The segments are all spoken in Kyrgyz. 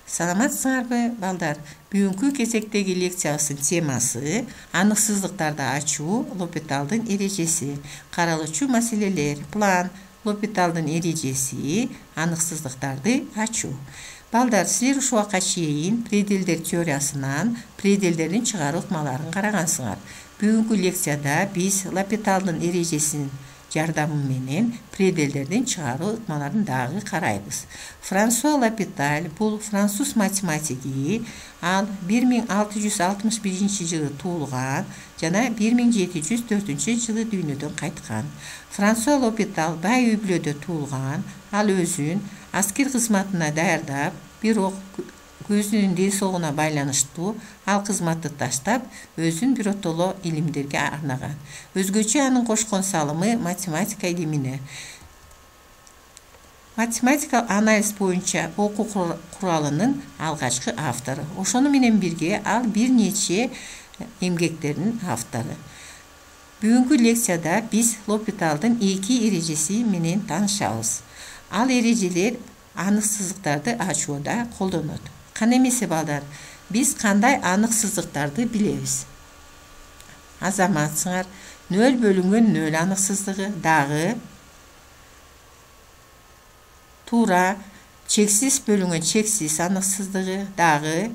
Саламатсыңарбы, балдар? Бүгүнкү кезектеги лекциябыздын темасы аныксыздыктарды ачуу, Лопиталдын эрежеси. Каралуучу маселелер: план, Лопиталдын эрежеси, аныксыздыктарды ачуу. Балдар, силер ушул убакка чейин пределдер теориясынан пределдердин чыгаруу ыкмаларын карагансыңар. Бүгүнкү лекцияда биз Лопиталдын эрежесин жардамы менен пределдердин чыгаруу ыкмаларын дагы карайбыз. Франсуа Лопиталь бул француз математиги. Ал 1661 жылы туулган жана 1704 жылы дүйнөдөн кайткан. Франсуа Лопиталь бай үй бүлөдө туулган. Ал өзүн аскер кызматына даярдап, бирок көзүнүн ден соолугуна байланыштуу ал кызматты таштап, өзүн биротоло илимдерге арнаган. Өзгөчө анын кошкон салымы математика илимине. Математикалык анализ боюнча окуу куралынын алгачкы автору. Ошону менен бирге ал бир нече эмгектердин автору. Бүгүнкү лекцияда биз Лопиталдын эки эрежеси менен таанышабыз. Ал эрежелер аныксыздыктарды ачууда колдонот. Кана эмесе балдар, биз кандай аныксыздыктарды билебиз? Азаматсыңар, 0 бөлүнгөн 0 аныксыздыгы, дагы туура чексиз бөлүнгөн чексиз аныксыздыгы, дагы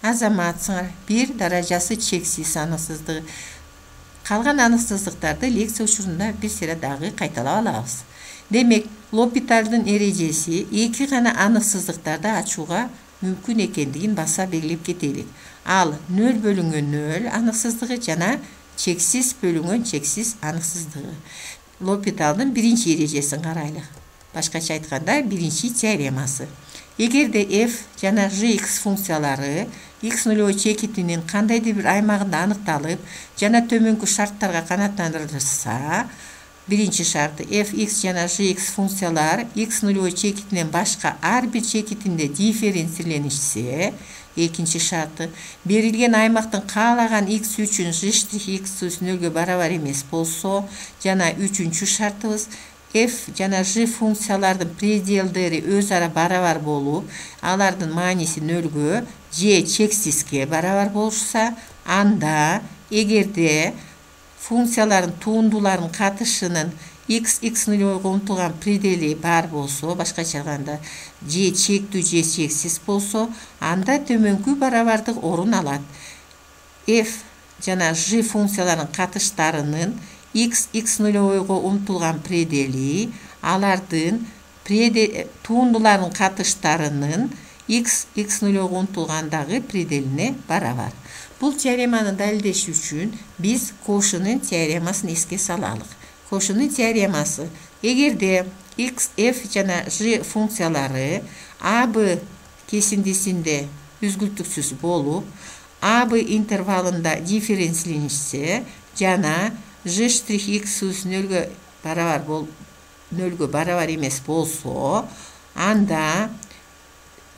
азаматсыңар, 1 даражасы чексиз аныксыздыгы. Калган аныксыздыктарды лекция учурунда бир сыйра дагы кайталап алабыз. Демек, Лопиталдын эрежеси эки гана аныксыздыктарды ачууга мүмкүн экендигин баса белгилеп кетелик. Ал 0 бөлүнгөн 0 аныксыздыгы жана чексиз бөлүнгөн чексиз аныксыздыгы. Лопиталдын биринчи эрежесин карайлык. Башкача айтканда, биринчи теоремасы. Эгерде f жана gx функциялары x нулевой чекитинин кандайдыр бир аймагында аныкталып, жана төмөнкү шарттарга канааттандырылса, биринчи шарты fx жана gx функциялар x нулевой чекитинен башка ар бир чекитинде дифференцияленишсе, экинчи шарты берилген аймактын каалаган x үчүн g'(x) 0-гө барабар эмес болсо, жана үчүнчү шартыбыз f жана g функциялардын пределдери өз ара барабар болуп, алардын мааниси 0-гө же чексизге барабар болушса, анда эгерде функциялардын туундуларын катышынын x нулевойго умтулган предели бар болсо, башкача айтканда же чектүү же чексиз болсо, анда төмөнкү барабардык орун алат. f жана g функцияларынын катыштарынын x нулевойго умтулган предели алардын туундуларынын катыштарынын x нулевойго умтулгандагы пределине барабар. Бул теореманы далилдеш үчүн биз Кошунун теоремасын эске салалык. Кошунун теоремасы: эгерде x, f жана g функциялары AB кесиндисинде үзгүлтүксүз болуп, AB интервалында дифференцияленишсе, жана g'(x) 0-гө барабар эмес болсо, анда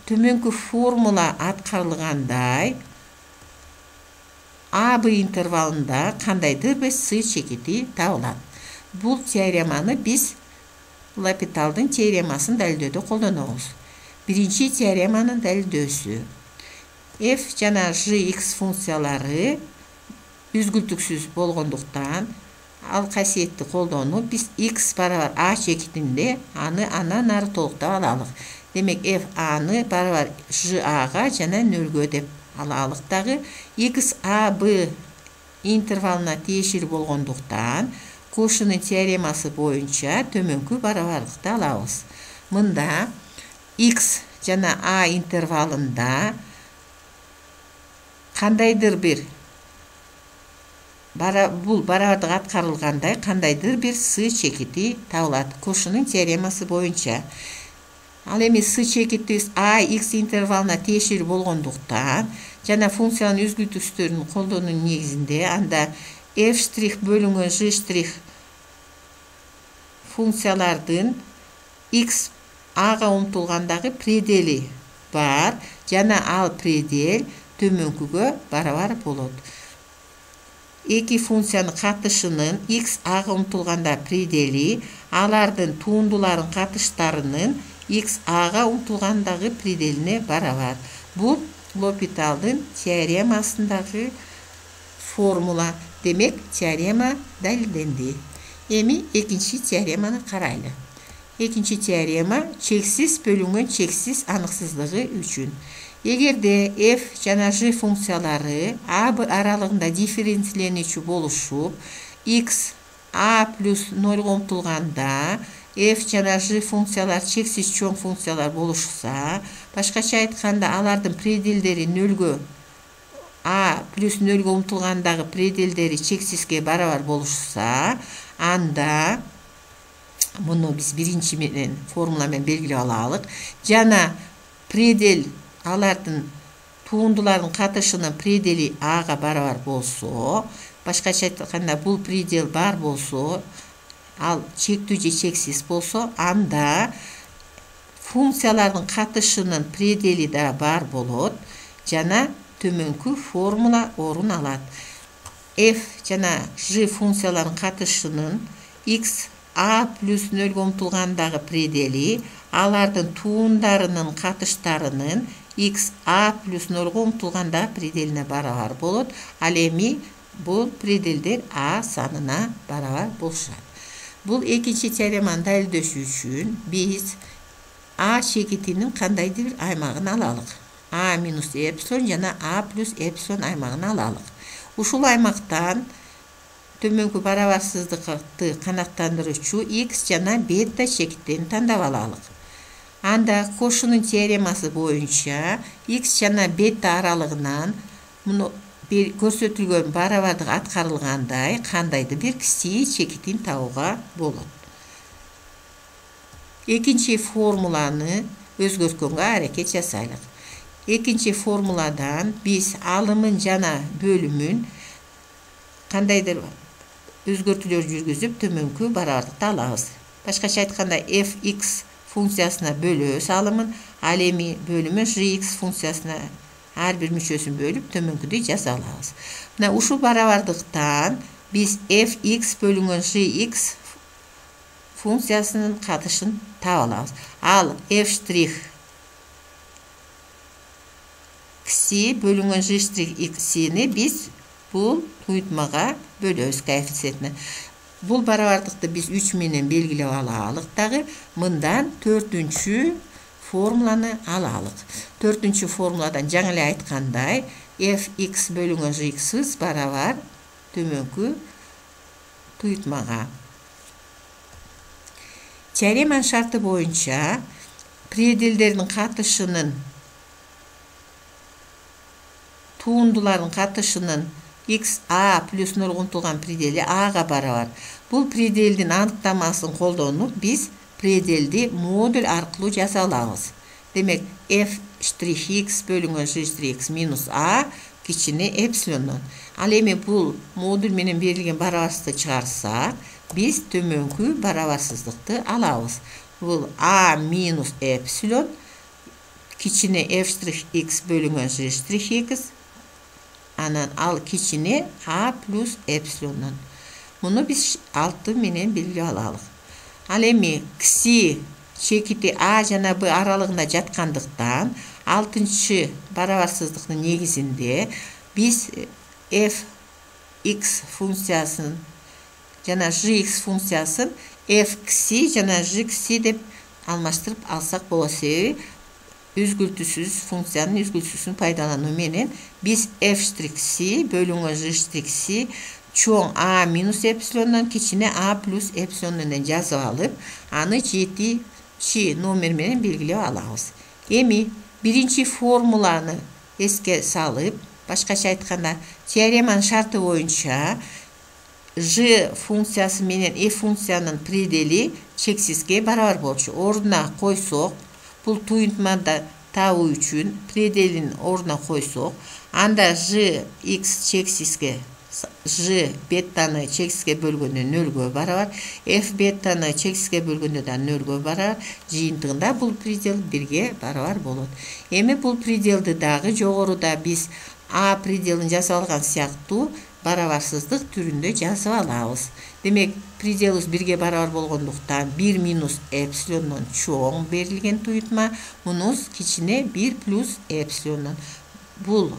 төмөнкү формула аткарылгандай AB интервалында кандайдыр бир с чекити табылат. Бул теореманы биз Лопиталдын теоремасын далилдөөдө колдонобуз. Биринчи теореманын далилдөөсү: f жана gx функциялары үзгүлтүксүз болгондуктан, ал касиетти колдонуп, биз x барабар a чекитинде аны андан ары толуктап алалык. Демек, f аны барабар g(a)га жана 0-гө деп алалык дагы. x AB интервалына тиешелүү болгондуктан, Кошунун теоремасы боюнча төмөнкү барабарлыкты алабыз. Мында x жана a интервалында кандайдыр бир бул барабардык аткарылгандай кандайдыр бир с чекити табылат Кошунун теоремасы боюнча. Ал эми с чекитибиз a x интервалына тиешелүү болгондуктан жана функциянын үзгүлтүкстөрүн колдонуунун негизинде, анда f' бөлүнгөн g' функциялардын x ага умтулгандагы предели бар, жана ал предел төмөнкүгө барабар болот. Эки функциянын катышынын x ага умтулганда предели алардын туундуларын катыштарынын x ага умтулгандагы пределине барабар. Бул L'Hopital'дын теоремасындагы формула. Демек, теорема далилденди. Эми экинчи теореманы карайлы. Экинчи теорема чексиз бөлүнгөн чексиз аныксыздыгы үчүн. Эгерде f жана g функциялары a аралыгында дифференцияленүүчү болушуп, x a плюс 0 умтулганда f жана g функциялар чексиз чоң функциялар болушса, башкача айтканда алардын пределдери нөлгө a плюс 0 умтулгандагы пределдери чексизге барабар болушса, анда муну биз биринчи менен формула менен белгилеп алалык. Жана предел алардын туундулардын катышынын предели ага барабар болсо, башкача айтканда бул предел бар болсо, ал чектүү же чексиз болсо, анда функциялардын катышынын предели да бар болот жана төмөнкү формула орун алат. F жана g функцияларын катышынын x a плюс 0 умтулгандагы предели алардын туундарынын катыштарынын x a плюс 0 умтулгандагы пределине барабар болот. Ал эми бул пределдер a санына барабар болушат. Бул экинчи теореманы далилдөөсү үчүн биз a чекитинин кандайдыр бир аймагын алалык. A минус эпсилон жана A плюс эпсилон аймагын алалык. Ушул аймактан төмөнкү барабарсыздыкты канааттандыруучу x жана бета чекиттерин тандап алалык. Анда Кошунун теоремасы боюнча x жана бета аралыгынан муну көрсөтүлгөн барабардык аткарылгандай кандайдыр бир кичи чекитин табууга болот. Экинчи формуланы өзгөрткөнгө аракет жасайлык. Экинчи формуладан биз алымын жана бөлүмүн кандайдыр өзгөртүүлөр жүргүзүп төмөнкү барабардыкты алабыз. Башкача айтканда fx функциясына бөлөбүз алымын, ал эми бөлүмү gx функциясына ар бир мүчөсүн бөлүп төмөнкүдөй жаза алабыз. Мына ушул барабардыктан биз fx бөлүнгөн gx функциясынын катышын таап алабыз. Ал f' кси бөлүнгөн g'(x'ни биз бул туйтмага бөлөбүз коэффициентине. Бул барабардыкты биз 3 менен белгилеп алалык дагы. Мындан 4-чү формуланы алалык. 4-чү формуладан жаңы эле айткандай fx бөлүнгөн gx барабар төмөнкү туйтмага. Теореманын шарты боюнча пределдердин катышынын туундулардын катышынын x a плюс 0 умтулган предели ага барабар. Бул пределдин анықтамасын колдонуп биз пределди модуль аркылуу жаза алабыз. Демек f'(x) бөлүнгөн g'(x) минус a кичине эпсилондон. Ал эми бул модуль менен берилген барабарсыздыкты чыгарсак, биз төмөнкү барабарсыздыкты алабыз. Бул a минус эпсилон кичине f'(x) бөлүнгөн g'(x), анан ал кичине a плюс эпсилондон. Муну биз 6 менен белгилеп алалык. Ал эми кси чекити a жана b аралыгында жаткандыктан 6-чы барабарсыздыктын негизинде биз fx функциясын жана gx функциясын f кси жана g кси деп алмаштырып алсак болот. Себеби үзгүлтүсүз функциянын үзгүлтүсүн пайдалануу менен биз f'(кси бөлүнгөн g'(кси чоң a минус эпсилондон кичине a плюс эпсилондон жазып алып, аны 7-чи номер менен белгилеп алабыз. Эми биринчи формуланы эске салып, башкача айтканда теореманын шарты боюнча g функциясы менен f функциянын предели чексизге барабар болчу. Ордуна койсок, бул туйнтмада табуу үчүн пределин ордуна койсок, анда gx чексизге, g бетаны чексизге бөлгөндө 0-гө барабар, f бетаны чексизге бөлгөндө да 0-гө барабар, жыйынтыгында бул предел 1-ге барабар болот. Эми бул пределди дагы жогоруда биз a пределин жазып алган сыяктуу барабарсыздык түрүндө жазып алабыз. Демек, пределыбыз 1-ге барабар болгондуктан 1 минус эпсилондон чоң берилген туйутма, мунус кичине 1 плюс эпсилондон. Бул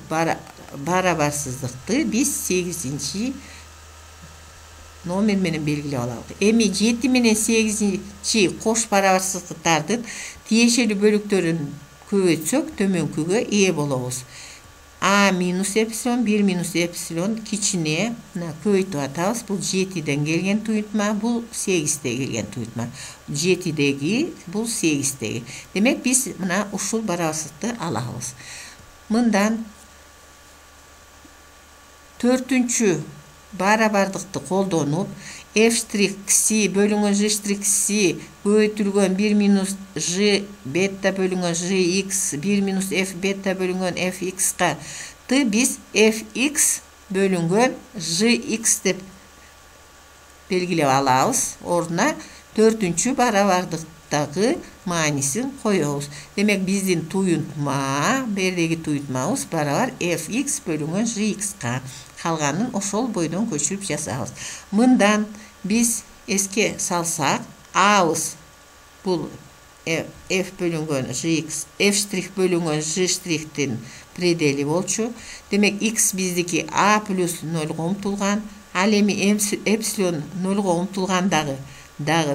барабарсыздыкты биз 8-чи номер менен белгилеп алабыз. Эми 7 менен 8-чи кош барабарсыздыктардын тиешелүү бөлүктөрүн көбөйтсөк, төмөнкүгө ээ болобуз. А минус эпсилон, 1 минус эпсилон кичине көбөйтүп атабыз. Бул 7ден келген туйутма, бул 8де келген туйутма. 7деги, бул 8деги. Демек, биз мына ушул барабарсыздыкты алабыз. Мындан 4-чү барабардыкты колдонуп, f'(c) бөлүнгөн g'(c) көбөйтүлгөн 1 минус g бета бөлүнгөн gx, 1 минус f бета бөлүнгөн fx ты биз fx бөлүнгөн gx деп белгилеп алабыз. Ордуна 4-чү барабардыктагы маанисин коебуз. Демек, биздин туйунтма, бердеги туйунтмабыз барабар fx бөлүнгөн gx. Калганын ошол бойдон көчүрүп жасабыз. Мындан биз эске салсак, a'быз бул f бөлүнгөн gx, f' бөлүнгөн g''тин предели болчу. Демек, x биздики a плюс 0-го умтулган, ал эми эпсилон 0-го умтулгандагы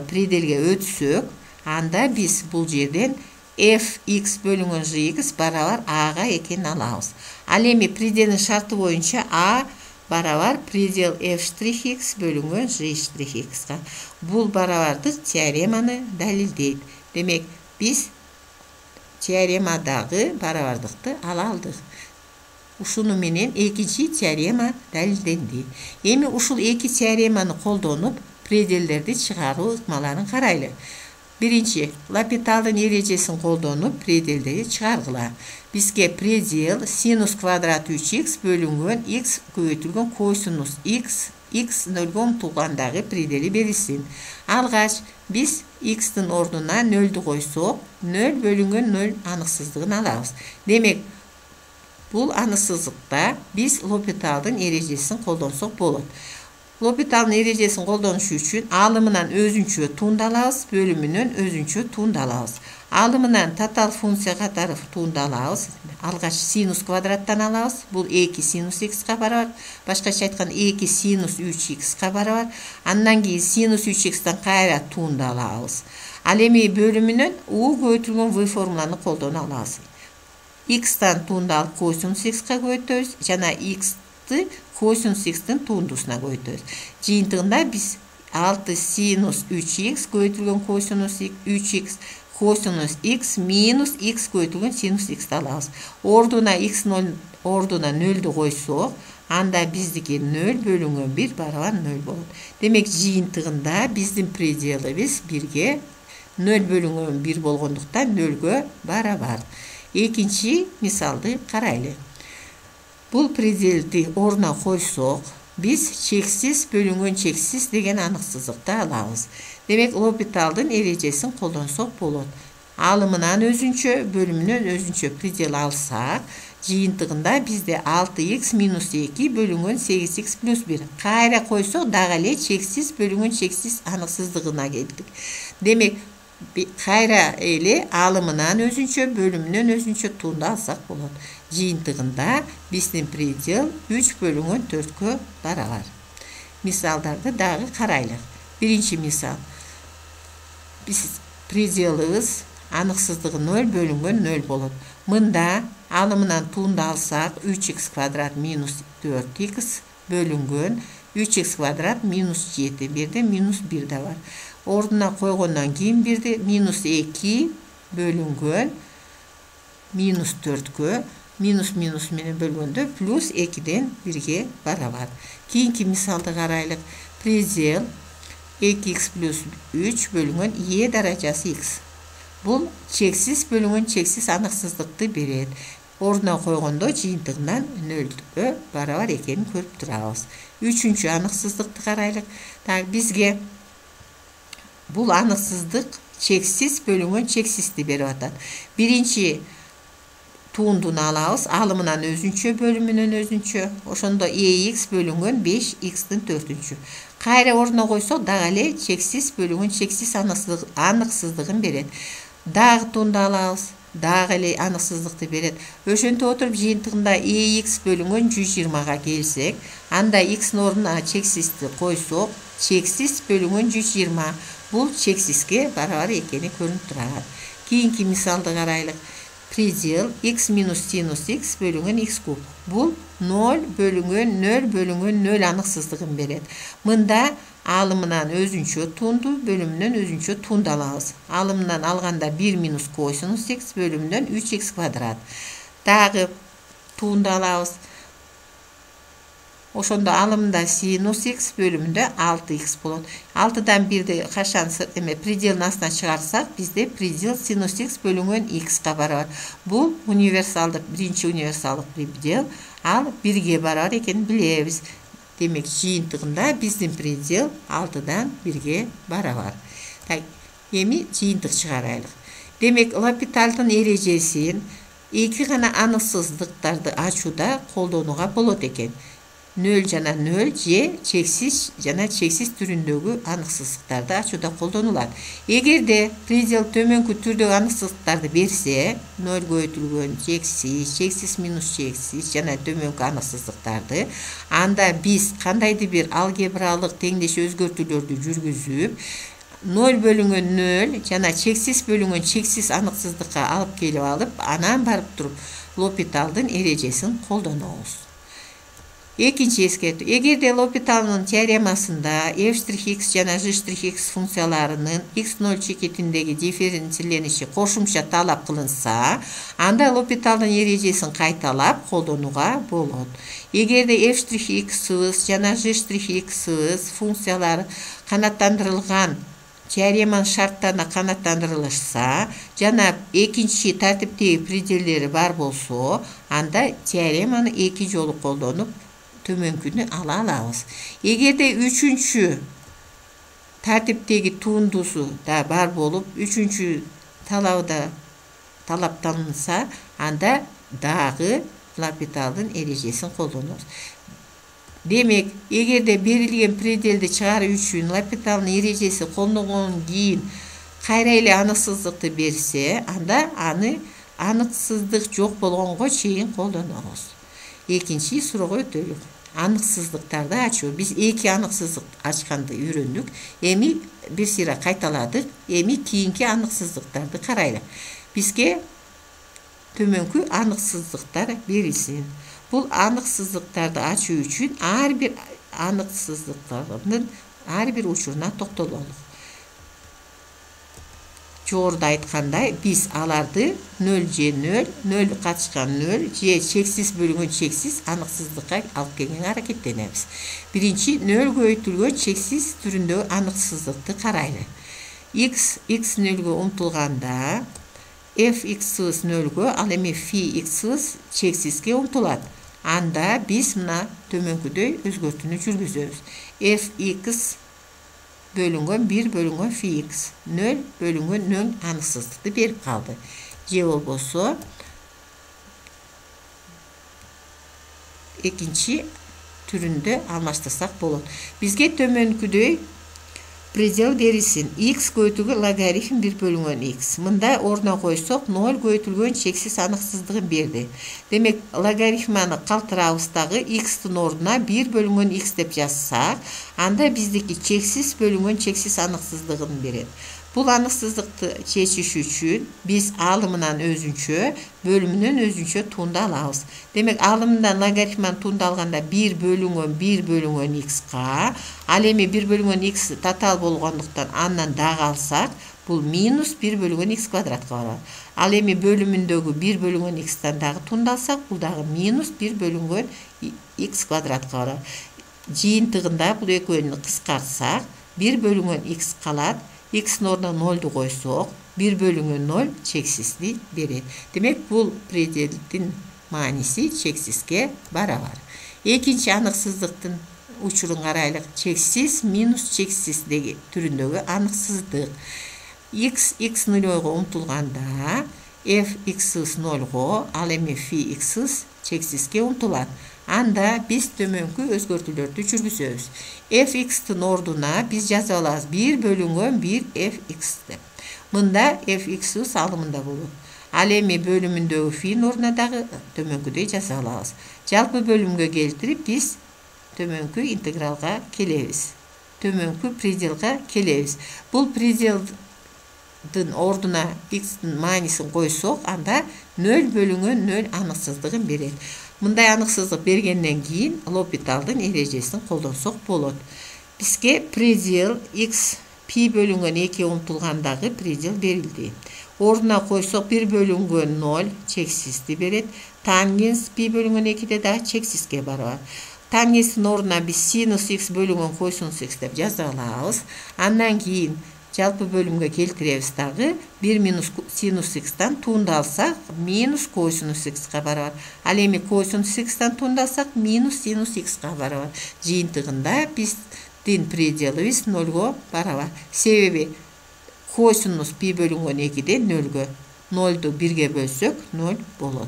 пределге өтсөк, анда биз бул жерден fx бөлүнгөн gx барабар a'га экенин алабыз. Ал эми пределдин шарты боюнча a барабар предел f'(x) бөлүнгөн g'(x)га. Бул барабардык теореманы далилдейт. Демек, биз теоремадагы барабардыкты ала алдык. Ушуну менен экинчи теорема далилденди. Эми ушул эки теореманы колдонуп, пределдерди чыгаруу ыкмаларын карайлы. Биринчи, Лапиталдын эрежесин колдонуп, пределдерди чыгаргыла. Бизге предел синус квадрат 3x бөлүнгөн x көбөйтүлгөн косинус x 0-го умтулгандагы предели берилсин. Алгач биз x-тин ордуна 0-ду койсок, 0 бөлүнгөн 0 аныксыздыгын алабыз. Демек, бул аныксыздыкта биз Лапиталдын эрежесин колдонсок болот. Лапиталдын эрежесин колдонуш үчүн алымынан өзүнчө тундалабыз, бөлүмүнөн өзүнчө тундалабыз. Алымынан татал функция катары тундалабыз. Алгач синус квадраттан алабыз. Бул 2 синус x-ка барабар. Башкача айтканда 2 синус 3x-ка барабар. Андан кийин синус 3x-тан кайра тундалабыз. Ал эми бөлүмүнөн u көбөйтүлгөн v формуланы колдоно алабыз. X-тан тундалып косинус x-ка көбөйтөбүз жана x-ты косинус x-тин тундусуна көбөйтөбүз. Жыйынтыгында биз 6 синус 3x көбөйтүлгөн косинус 3x косинус x минус x көбөйтүлгөн синус x алабыз. Ордуна x0 ордуна 0-ду койсок, анда биздики 0 бөлүнгөн 1 барабар 0 болот. Демек, жыйынтыгында биздин пределибиз 1-ге 0 бөлүнгөн 1 болгондуктан 0-гө барабар. Экинчи мисалды карайлы. Бул пределди ордуна койсок, биз чексиз бөлүнгөн чексиз деген аныксыздыкты алабыз. Демек, Лапиталдын эрежесин колдонсок болот. Алымынан өзүнчө, бөлүмүнөн өзүнчө предел алсак, жыйынтыгында бизде 6x минус 2 бөлүнгөн 8x плюс 1. Кайра койсок, дагы эле чексиз бөлүнгөн чексиз аныксыздыгына келдик. Демек, кайра эле алымынан өзүнчө, бөлүмүнөн өзүнчө туунду алсак болот. Жыйынтыгында биздин предел 3 бөлүнгөн 4-кө барабар. Мисалдарды дагы карайлы. Биринчи мисал. Биз пределыбыз аныксыздыгы 0 бөлүнгөн 0 болот. Мында алымынан туунду алсак 3x квадрат минус 4x бөлүнгөн 3x квадрат минус 7. Бирде минус 1 да бар. Ордуна койгондон кийин бирде минус 2 бөлүнгөн минус 4-кө, минус менен бөлгөндө плюс 2ден 1-ге барабар. Кийинки мисалды карайлык. Предел 2x плюс 3 бөлүнгөн e даражасы x. Бул чексиз бөлүнгөн чексиз аныксыздыкты берет. Ордуна койгондо жыйынтыгынан 0-гө барабар экенин көрүп турабыз. Үчүнчү аныксыздыкты карайлык. Бизге бул аныксыздык чексиз бөлүнгөн чексизди берип атат. Биринчи туындуну алабыз. Алымынан өзүнчө, бөлүмүнөн өзүнчө. Ошондо EX бөлүнгөн 5x'тин 4-чү. Кайра ордуна койсок, дагы эле чексиз бөлүнгөн чексиз аныксыздыгын берет. Дагы туунду алабыз. Дагы эле аныксыздыкты берет. Ошентип отуруп жыйынтыгында EX бөлүнгөн 120га келсек, анда x'ин ордуна чексизди койсок, чексиз бөлүнгөн 120. Бул чексизге барабар экени көрүнүп турат. Кийинки мисалды карайлык. Предел x минус синус x бөлүнгөн x куб. Бул 0 бөлүнгөн 0 аныксыздыгын берет. Мында алымынан өзүнчө туунду, бөлүмүнөн өзүнчө туунду алабыз. Алымынан алганда 1 минус косинус x бөлүмүнөн 3x квадрат. Дагы туунду алабыз. Ошондо алымында синус x бөлүмүндө 6x болот. 6дан 1-ди качан пределдин астынан чыгарсак, бизде предел синус x бөлүнгөн x-ка барабар. Бул универсалдык, биринчи универсалдык предел, ал 1ге барабар экенин билебиз. Демек, жыйынтыгында биздин предел 6дан 1ге барабар. Эми жыйынтык чыгарайлык. Демек, L'Hopital'дын эрежесин эки гана аныксыздыктарды ачууда колдонууга болот экен. 0 жана 0 же чексиз жана чексиз түрүндөгү аныксыздыктарды ачууда колдонулат. Эгерде предел төмөнкү түрдөгү аныксыздыктарды берсе, 0 көбөйтүлгөн чексиз, чексиз минус чексиз жана төмөнкү аныксыздыктарды, анда биз кандайдыр бир алгебралык теңдеш өзгөртүүлөрдү жүргүзүп, 0 бөлүнгөн 0 жана чексиз бөлүнгөн чексиз аныксыздыкка алып келип алып, анан барып туруп L'Hopital'дын эрежесин колдонобуз. Экинчи эскертүү. Эгерде L'Hopital'дын теоремасында f'(x) жана g'(x) функцияларынын x0 чекетиндеги дифференциялениши кошумча талап кылынса, анда L'Hopital'дын эрежесин кайталап колдонууга болот. Эгерде f'(x) жана g'(x) функциялары канаттандырылган теореманын шарттарына канаттандырылышса, жана экинчи тартиптеги пределдери бар болсо, анда теореманы эки жолу колдонуп төмөнкүнү ала алабыз. Эгерде үчүнчү тартиптеги туундусу да бар болуп, үчүнчү талабы да талапталынса, анда дагы L'Hopital'дын эрежесин колдонобуз. Демек, эгерде берилген пределди чыгаруу үчүн L'Hopital'дын эрежеси колдонгондон кийин кайра эле аныксыздыкты берсе, анда аны аныксыздык жок болгонго чейин колдонобуз. Экинчи суроого өтөлүк. Аныксыздыктарды ачуу. Биз эки аныксыздык ачканды үйрөндүк. Эми бир сыйра кайталадык. Эми кийинки аныксыздыктарды карайлык. Бизге төмөнкү аныксыздыктар берилсин. Бул аныксыздыктарды ачуу үчүн ар бир аныксыздыктардын ар бир учуруна токтололук. Жогоруда айткандай, биз аларды 0 же 0, 0 катышкан 0 же чексиз бөлүнгөн чексиз аныксыздыкка алып келгенге аракеттенебиз. Биринчи 0 көбөйтүлгөн чексиз түрүндөгү аныксыздыкты карайлы. x 0-гө умтулганда f(x) 0-гө, ал эми φ(x) чексизге умтулат. Анда биз мына төмөнкүдөй өзгөртүүнү жүргүзөбүз. f(x) бөлүнгөн 1 бөлүнгөн φx 0 бөлүнгөн 0 аныксыздыкты берип калды. Же болбосо экинчи түрүндө алмаштырсак болот. Бизге төмөнкүдөй предел берилсин. X көбөйтүлгөн логарифм 1 бөлүнгөн x. Мында ордуна койсок 0 көбөйтүлгөн чексиз аныксыздыгын берди. Демек, логарифманы калтырабыз дагы x-тин ордуна 1 бөлүнгөн x деп жазсак, анда биздики чексиз бөлүнгөн чексиз аныксыздыгын берет. Бул аныксыздыкты чечиш үчүн биз алымынан өзүнчө, бөлүмүнөн өзүнчө туунду алабыз. Демек, алымынан логарифманы туунду алганда 1 бөлүнгөн x-ка, ал эми 1 бөлүнгөн x татаал болгондуктан андан дагы алсак, бул минус 1 бөлүнгөн x квадратка барат. Ал эми бөлүмүндөгү 1 бөлүнгөн x-тан дагы туунду алсак, бул дагы минус 1 бөлүнгөн x квадратка барат. Жыйынтыгында бул экөөнү кыскартсак, 1 бөлүнгөн x калат. X-ин ордуна 0-ду койсок, 1 бөлүнгөн 0 чексизди берет. Демек, бул пределдин мааниси чексизге барабар. Экинчи аныксыздыктын учурун карайлык. Чексиз минус чексиздеги түрүндөгү аныксыздык. X 0-го умтулганда f(x) 0'ga, al эми φ(x) çeksizge umtulan. Anda biz tömönkü özgörtülörдү жүрgüzөbüz. f(x)'tın orduna biz jaza alabız 1 bölüngön 1 f(x) dep. Mında f(x) alımında bolot. Al эми bölümündögi fi'nin orduna dagı tömönküdey jaza alabız. Jalpı bölümgө keltirip biz tömönkü integralga kelebиz. Tömönkü predelga kelebиz. Bul predeldin orduna x'tin manisin koysak, anda 0 bölüngön 0 anıksızlığın berer. Mınday anıksızlık bергenden keyin L'Hopital'dın erejesini koldansak bolot. Bizge predel x pi bölüngön 2 umtulgandagı predel berildi. Orduna koysak 1 bölüngön 0 çeksizdi beret. Tangens pi bölüngön 2'de daha çeksizge barabar. Tangensin orduna biz sinus x bölüngön kosinus x dep jaza alabız. Andan keyin jalpı bölümge keltirebиz dagı 1 minus sinus x'ten tuğundalsak minus kosinus x'ga barabar. Al эми kosinus x'ten tuğundalsak minus sinus x'ga barabar. Jıyıntığında bizdin predelibиz 0'ga barabar. Sebebi kosinus pi bölüngön 2'de 0'ga. 0'du 1'ge bölsök 0 bolot.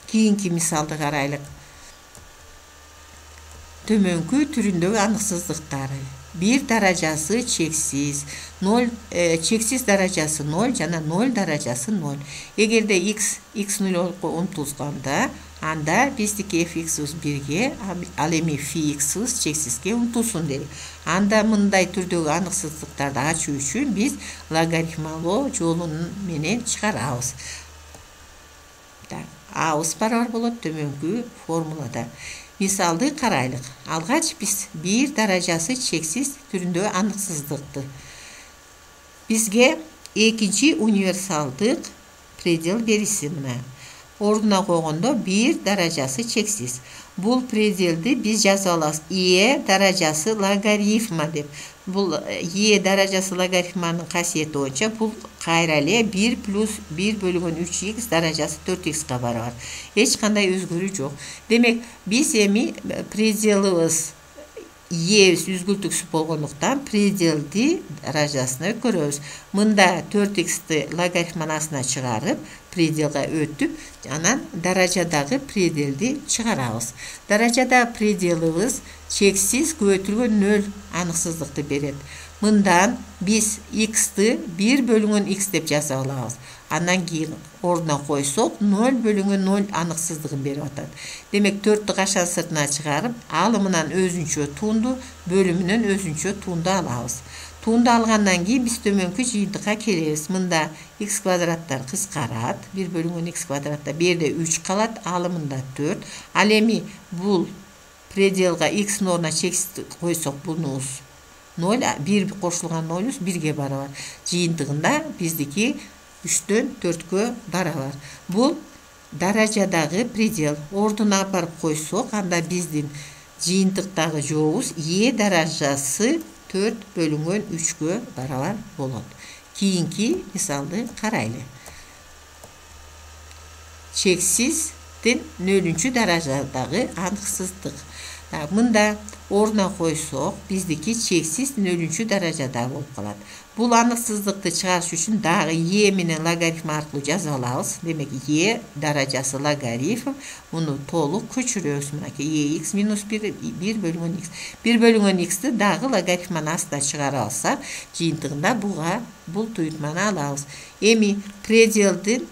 Keyinki misalды karaylık. Tömönkü türündögi anıksızlıktары. 1 darajası çeksiz, 0 çeksiz darajası 0 jana 0 darajası 0. Egerde x 0'ga umtulganda, anda bizdiki f(x) 1'ge, al эми φ(x) çeksizge umtulsun dedik. Anda mınday türdögi anıksızlıktарды açуу üçün biz logaritmaloo jolun menen çıkarabız. A'bız barabar bolot tömönkü formulada. Misalды karaylık. Algaç biz 1 darajası çeksiz türündögi anıksızlıktı. Bizge ekinci universaldık predel berisi mına. Orduna koygondo 1 darajası çeksiz. Bul predeldi biz jaza alabız e darajası logaritma dep. Bul e darajası logaritmanın kasiyeti boyunca bul kayra ele 1 plus 1 bölüngön 3x darajası 4x'ga barabar. Hiç kanday özgörü jok. Demek biz эми predelibиz y'bиз üzgültüksüz bolgonduktan predeldi darajasına görөbүz. Mında 4x'ti logaritmanın астына çıgarıp predelga ötüp anan darajadagı predeldi çıgarabız. Darajada predelibиz çeksiz köbötülgön 0 anıksızlıkты beret. Mından biz x'ti 1 bölüngön x dep jaza alabız. Andan keyin orduna koysak 0 bölüngön 0 anıksızlığın berip atat. Demek 4'tü kaşan sırtına çıkarıp alımından özünçö tuğundu, bölümünün özünçö tuğundu alabız. Tuğundu algandan keyin biz tömönkü jıyıntıkka kelebиz. Mında x kvadratlar kıskarat, 1 bölüngön x kvadratta 1'de 3 kalat, alımında 4. Al эми bul predelga x'in orduna çeksiz koysak bunuz 0, 1 koşulgan 0'üz 1'ge barabar. Jıyıntığında bizdeki 3'tön 4'gө barabar. Bul darajadagı predel. Orduna aparıp koysak, anda bizdin jıyıntıktagı joğuz e darajası 4 bölüngön 3'gө barabar bolot. Keyinki misalды karaylı. Çeksizden 0. darajadagı anıksızlık. Mında orduna koysak bizdeki çeksiz 0. darajada bolup kalat. Bul anıksızlıkты çıkarış üçün dagı y menen logaritma arkılуу jaza alabız. Demek y darajası logaritm, bunu toluk köçüröbüz. Mınaki x minus 1 bölüngön x. 1 bölüngön x'ti dagı logaritmanın астына çıgara alsak, jıyıntığında bul tuyutmanı alabız. Эми predeldin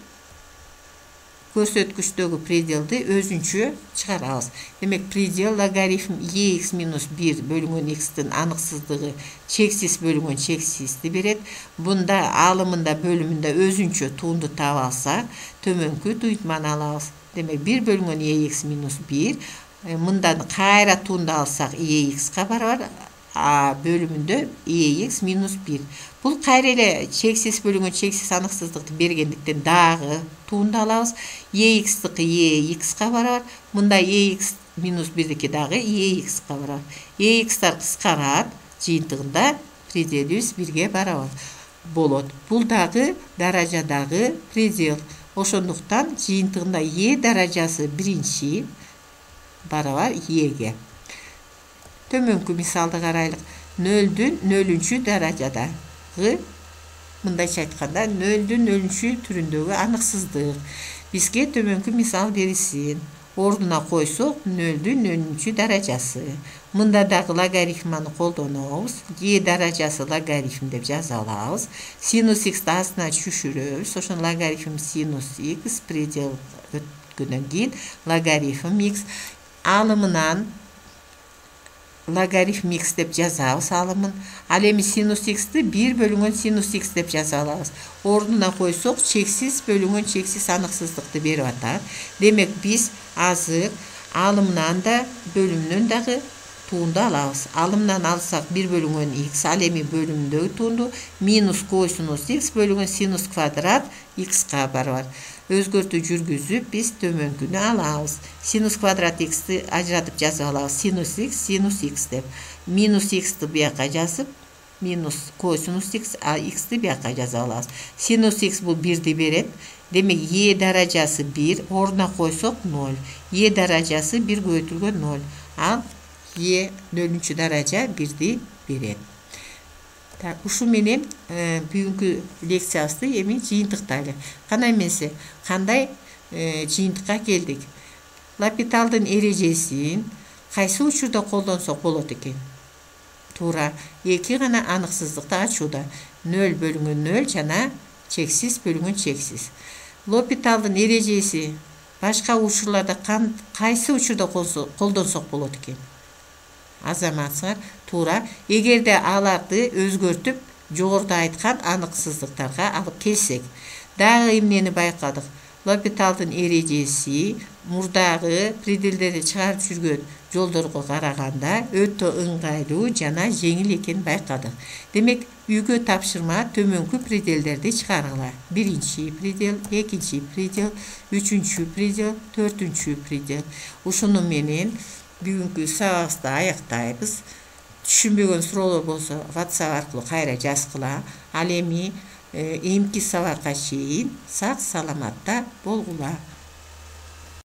körsötküçtögü predeldi özünçö çıgarabız. Demek predel logaritm x minus 1 bölüngön x'tin anıksızlığı çeksiz bölüngön çeksizdi beret. Bunda alımında bölümünde özünçö tuğundu taap alsak, tömönkü tuyutmanı alabız. Demek 1 bölüngön x minus 1, mından kayra tuğundu alsak x'ga barabar, bölümünde x minus 1. Bul kayra ile çeksiz bölüngön çeksiz anıksızlıkты bergendikten dagı tuğundu alabız. X'tiki x'ga barabar. Mında x minus 1'deki dagı x'ga barabar. X'tar kıskarat, jıyıntığında predelibиz 1'ge barabar bolot. Bul dagı darajadagı predel. Oşonduktan jıyıntığında darajası 1 barabar y'ge. Tömönkü misalды karaylık. 0'dün 0. darajadagı мындайча айтканда нөлдүн нөлүнчү түрүндөгү аныксыздык. Бизге төмөнкү мисал берилсин. Ордуна койсок нөлдүн нөлүнчү даражасы. Мында дагы логарифманы колдонобуз. Е даражасы логарифм деп жаза алабыз. Синус x'ти астына түшүрөбүз. Ошон логарифм синус x предел өткөндөн кийин логарифм x алымынан логарифм x деп жазабыз алымын. Ал эми синус x'ти 1 бөлүнгөн синус x деп жаза алабыз. Ордуна койсок чексиз бөлүнгөн чексиз аныксыздыкты берип атат. Демек биз азыр алымынан да бөлүмдөн дагы туунду алабыз. Алымдан алсак 1 бөлүнгөн x, ал эми бөлүмдөгү туунду минус косинус x бөлүнгөн синус квадрат x-ка барабар. Өзгөртүү жүргүзүп биз төмөнкүнү алабыз. Синус квадрат x'ти ажыратып жазып алабыз. Синус x деп. Минус x'ти бияка жазып, минус косинус x, а x'ти бияка жазып алабыз. Синус x бул 1'ди берет. Демек e даражасы 1, ордуна койсок 0. E даражасы 1 көбөйтүлгөн 0. Ал e нөлүнчү даража 1'ди берет. Ушу менен бүгүнкү лекциябызды эми жыйынтыктайлы. Кана эмесе, кандай жыйынтыкка келдик? L'Hopitalдын эрежесин кайсы учурда колдонсок болот экен? Туура, эки гана аныксыздыкты ачууда. 0 бөлүнгөн 0 жана чексиз бөлүнгөн чексиз. L'Hopitalдын эрежеси башка учурларда кайсы учурда колдонсок болот экен? Азаматсыңар, туура, эгерде аларды өзгөртүп жогоруда айткан аныксыздыктарга алып келсек, дагы эмнени байкадык? L'Hopitalдын эрежеси мурдагы пределдерди чыгарып жүргөн жолдорго караганда өтө ыңгайлуу жана жеңил экенин байкадык. Демек, үйгө тапшырма төмөнкү пределдерди чыгаргыла. 1-чи предел, 2-чи предел, 3-чү предел, 4-чү предел. Ушуну менен бүгүнкү сабагыбызды аяктайбыз. Түшүнбөгөн суроолор болсо WhatsApp аркылуу кайра жазгыла. Ал эми эмки сабакка чейин сак саламатта болгула.